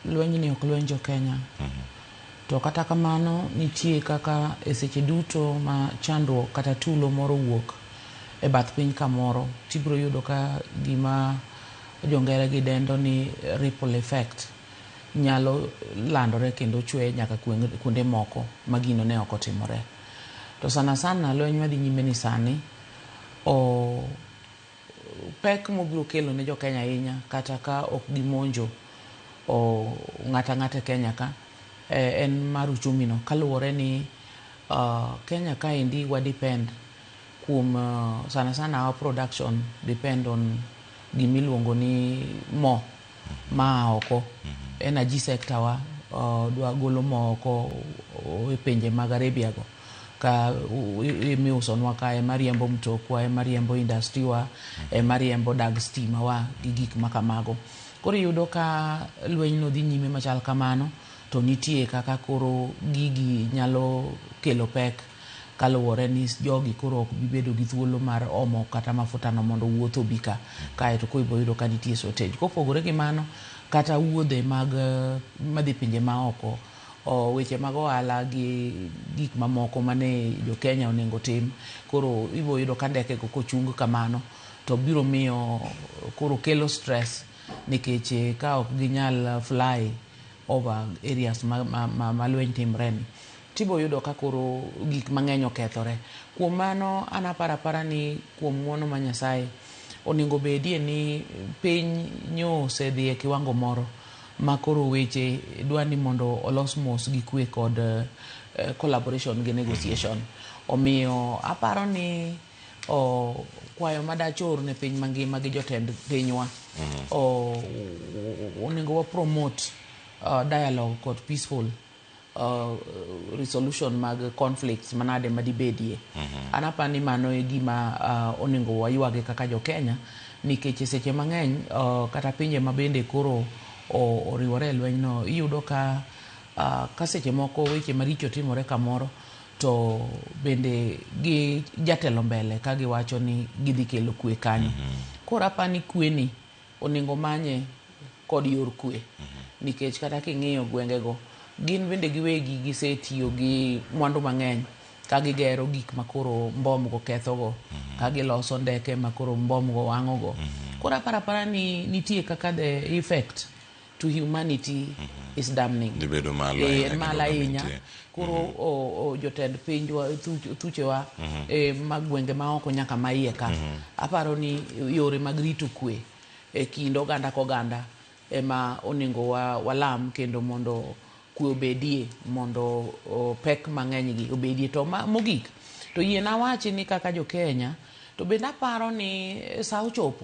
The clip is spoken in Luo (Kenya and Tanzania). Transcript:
lweny ni ok lweny jo Kenya. To kata kamano nitie kaka seche duto ma chandruok kata tulo moro wuok e bath piny kamoro, tibiro yudo ka gima jongere gi dendo ni ripple effect nyalo landore kendo chwe nyaka kuonde moko ma gino ne ok otimore. To sana sana lweny madhi nyime ni sani pek mobiro kelo ne jo Kenya ahinya, kata ka ok gimonjo ng'ata ng'ata Kenya ka en mar uchumi no, kaluwore ni Kenya ka indi wa depend kuom sana sana our production depend on gimiluongo ni mo ma oko. Energy sector wa dwa golo mo oko e pinje mag Arabia go, ka imiusonwa ka mariembo mtokwa, mariembo industry wa, mariembo dag stima wa gi gik makamago. Koro yudo ka lweny no dhi nyime machal kamano, to nitie kaka koro gigi nyalo kelo pek, kaluwore ni jogi koro ok bibedo gi thuolo mar omo kata mafuta no mondo wuotho bika kaeto ko ibo yudo ka nitie shortage. Kopogore gi mano, kata wuodhe mag madhi pinje ma oko, weche mag ohala gi gik mamoko mane jo Kenya onengo tim, koro ibo yudo ka ndeke go kochung kamano to biro miyo koro kelo stress, nikech ka ok ginyal fly over areas ma lweny timre ni, tibo yudo ka koro gik mang'eny okethore. Kuom mano an apara ni kuom ng'wono ma Nyasaye onego bedie ni piny nyo osedhi e kiwango moro ma koro weche dwani mondo olos mos gi kwe kod collaboration gi negotiation. Omiyo aparo ni kwayo madachor ne piny mangima gi jotend pinywa, onego wa promote dialogue kod peaceful resolution mag conflicts manade madibedie. Anapa ni mano e gima onego waywage kaka jo Kenya, nikech seche mang'eny kata pinje mabende koro oriwore e lweny no, iyudo ka seche moko weche maricho timore kamoro, to bende gi jatelo mbele ka giwacho ni gidhi kelo kwe kanyo. Koro apani kwe ni onego manye kod yor kwe, nikech kata king'iyo gwenge go, gin bende giwegi gisetiyo gi mwandu mang'eny ka gigero gik makoro mbom go ketho go, ka giloso ndeke makoro mbom go wang'o go. Koro apara ni nitie kaka the effect to humanity is damning. Dibedo mala ahinya. Koro jotend pinjwa thuchewa magwenge ma oko nyaka maiye ka, aparo ni yore mag rito kwe e kind oganda koganda ema onego walam, kendo mondo kwe obedie, mondo pek mang'eny gi obedie. To mogik, to yie na wachi ni kaka jo Kenya, to bende aparo ni sa ochopo